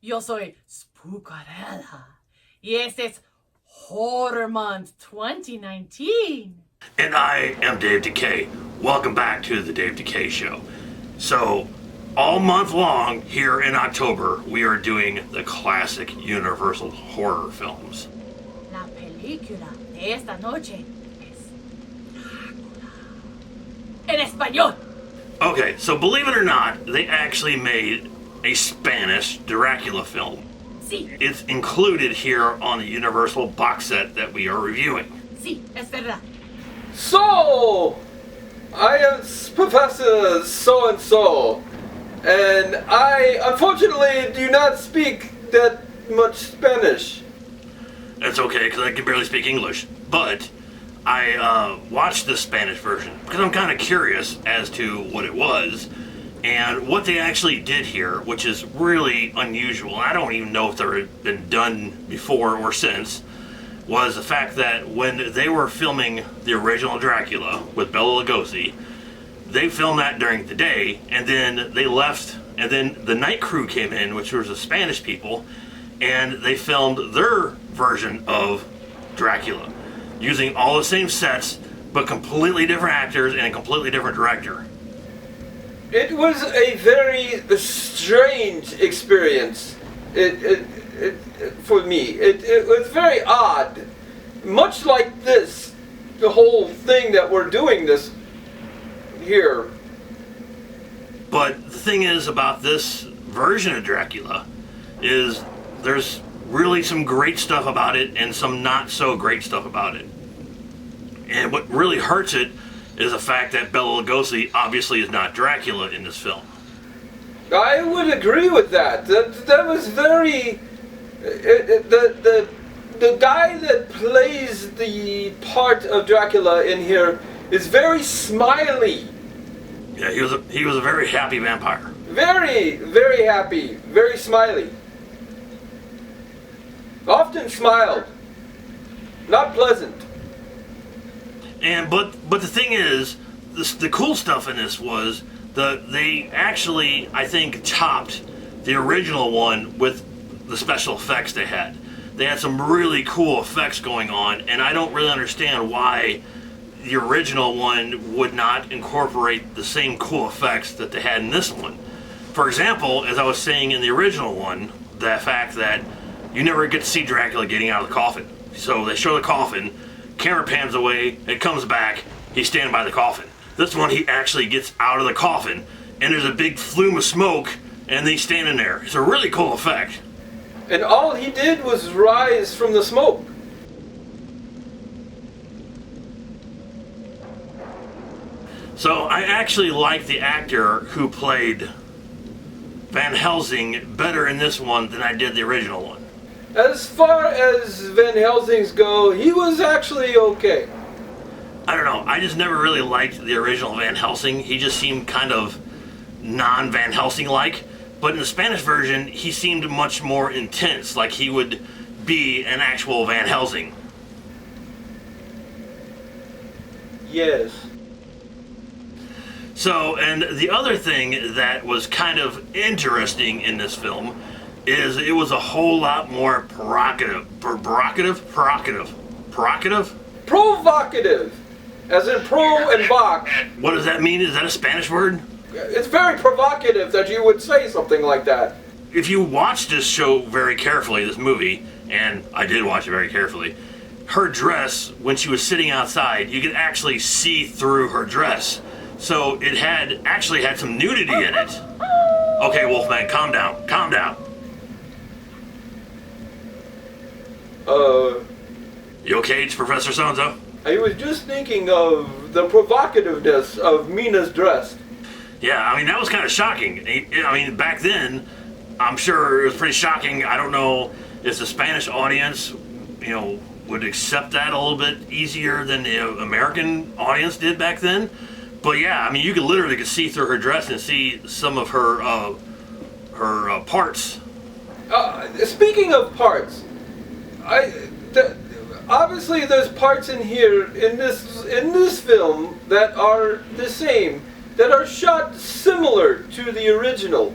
Yo soy Spookarella. Y este es Horror Month 2019. And I am Dave Decay. Welcome back to the Dave Decay Show. So, all month long here in October, we are doing the classic Universal horror films. La película de esta noche es Drácula. En español. Okay, so believe it or not, they actually made a Spanish Dracula film. Sí, It's included here on the Universal box set that we are reviewing. sí, es verdad. So, I am Professor So-and-so, and I unfortunately do not speak that much Spanish. That's okay, because I can barely speak English. But I watched the Spanish version because I'm kind of curious as to what it was and what they actually did here, which is really unusual. I don't even know if there had been done before or since, was the fact that when they were filming the original Dracula with Bela Lugosi, they filmed that during the day, and then they left, and then the night crew came in, which was the Spanish people, and they filmed their version of Dracula, using all the same sets, but completely different actors and a completely different director. It was a very strange experience for me. It was very odd. Much like this, the whole thing that we're doing this here. But the thing is about this version of Dracula is there's really some great stuff about it and some not so great stuff about it. And what really hurts it is the fact that Bela Lugosi obviously is not Dracula in this film. I would agree with that. That was very. The guy that plays the part of Dracula in here is very smiley. Yeah, he was a very happy vampire. Very, very happy. Very smiley. Often smiled. Not pleasant. And but the thing is, the cool stuff in this was they actually, I think, topped the original one with the special effects they had. They had some really cool effects going on, and I don't really understand why the original one would not incorporate the same cool effects that they had in this one. For example, as I was saying in the original one, the fact that you never get to see Dracula getting out of the coffin. So they show the coffin, camera pans away, it comes back, he's standing by the coffin. This one, he actually gets out of the coffin, and there's a big flume of smoke, and he's standing there. It's a really cool effect. And all he did was rise from the smoke. So I actually like the actor who played Van Helsing better in this one than I did the original one. As far as Van Helsing's go, he was actually okay. I don't know, I just never really liked the original Van Helsing. He just seemed kind of non-Van Helsing-like. But in the Spanish version, he seemed much more intense, like he would be an actual Van Helsing. Yes. So, and the other thing that was kind of interesting in this film is it was a whole lot more provocative. Provocative. As in pro and voc. What does that mean? Is that a Spanish word? It's very provocative that you would say something like that. If you watch this show very carefully, this movie, and I did watch it very carefully, her dress, when she was sitting outside, you could actually see through her dress. So it actually had some nudity in it. Okay, Wolfman, calm down. Calm down. You okay, it's Professor So-and-so? I was just thinking of the provocativeness of Mina's dress. Yeah, I mean, that was kind of shocking. I mean, back then, I'm sure it was pretty shocking. I don't know if the Spanish audience, would accept that a little bit easier than the American audience did back then. But yeah, I mean, you could literally see through her dress and see some of her parts. Speaking of parts, obviously there's parts in here in this film that are the same, that are shot similar to the original.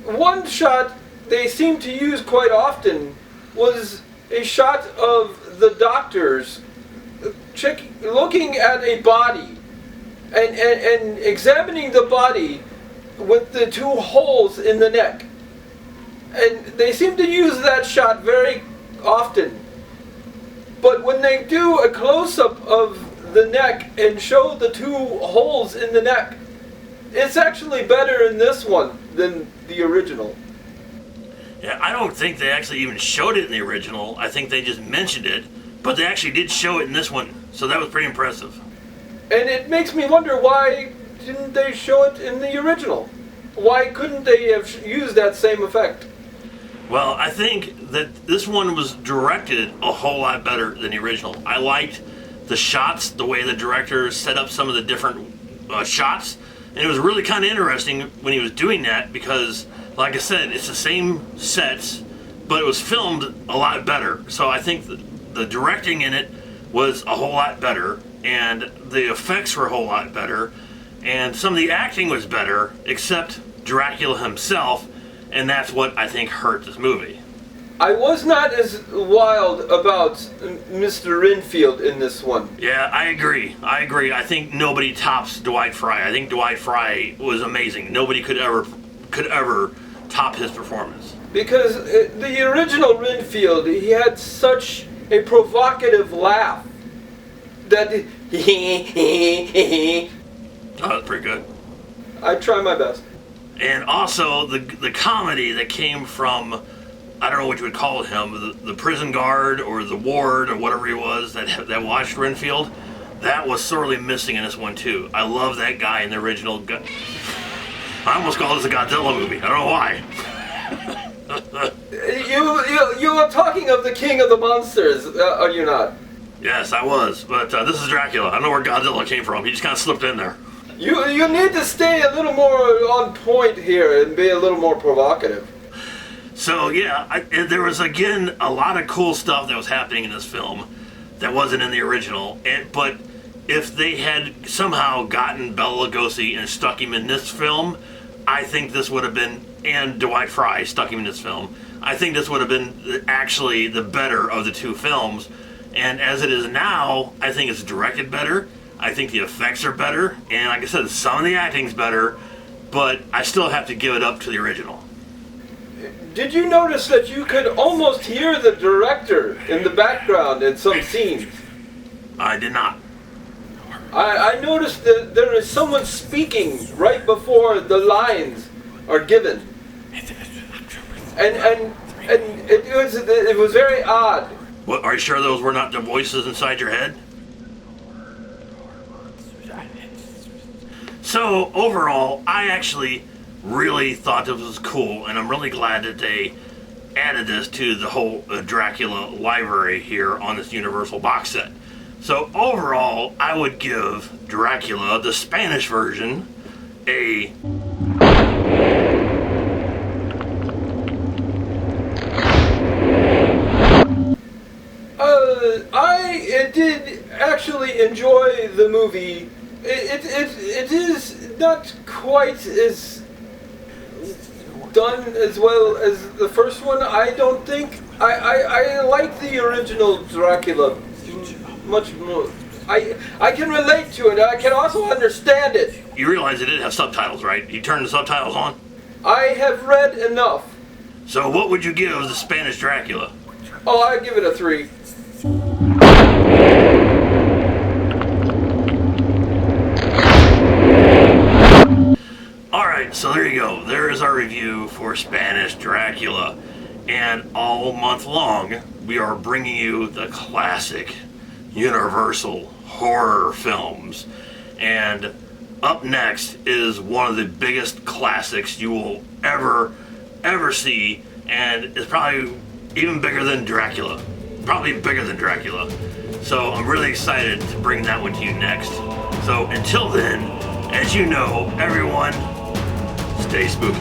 One shot they seem to use quite often was a shot of the doctors looking at a body and examining the body with the two holes in the neck. And they seem to use that shot very often. But when they do a close-up of the neck and show the two holes in the neck, it's actually better in this one than the original. Yeah, I don't think they actually even showed it in the original. I think they just mentioned it, but they actually did show it in this one, so that was pretty impressive. And it makes me wonder, why didn't they show it in the original? Why couldn't they have used that same effect? Well, I think that this one was directed a whole lot better than the original. I liked the shots, the way the director set up some of the different shots, and it was really kind of interesting when he was doing that because, like I said, it's the same sets, but it was filmed a lot better. So I think the directing in it was a whole lot better, and the effects were a whole lot better, and some of the acting was better, except Dracula himself, and that's what I think hurt this movie. I was not as wild about Mr. Renfield in this one. Yeah, I agree. I think nobody tops Dwight Frye. I think Dwight Frye was amazing. Nobody could ever top his performance. Because the original Renfield, he had such a provocative laugh that Oh, that's pretty good. I try my best. And also the comedy that came from, I don't know what you would call him, the prison guard or the ward or whatever he was that watched Renfield, that was sorely missing in this one too. I love that guy in the original. I almost called this a Godzilla movie. I don't know why. You were talking of the king of the monsters, are you not? Yes, I was, but this is Dracula. I don't know where Godzilla came from. He just kind of slipped in there. You need to stay a little more on point here and be a little more provocative. So yeah, there was again a lot of cool stuff that was happening in this film that wasn't in the original. But if they had somehow gotten Bela Lugosi and stuck him in this film, I think this would have been, and Dwight Frye stuck him in this film, I think this would have been actually the better of the two films. And as it is now, I think it's directed better. I think the effects are better, and like I said, some of the acting's better, but I still have to give it up to the original. Did you notice that you could almost hear the director in the background in some scenes? I did not. I noticed that there is someone speaking right before the lines are given. And it was very odd. What, are you sure those were not the voices inside your head? So overall, I actually really thought this was cool, and I'm really glad that they added this to the whole Dracula library here on this Universal box set. So overall, I would give Dracula, the Spanish version, a I did actually enjoy the movie. It is not quite as done as well as the first one, I don't think. I like the original Dracula much more. I can relate to it. I can also understand it. You realize it didn't have subtitles, right? You turned the subtitles on? I have read enough. So what would you give the Spanish Dracula? Oh, I'd give it a 3. Alright, so there you go. There is our review for Spanish Dracula. And all month long, we are bringing you the classic Universal horror films. And up next is one of the biggest classics you will ever see, and it's probably even bigger than Dracula. Probably bigger than Dracula. So I'm really excited to bring that one to you next. So until then, as you know, everyone, stay spooky.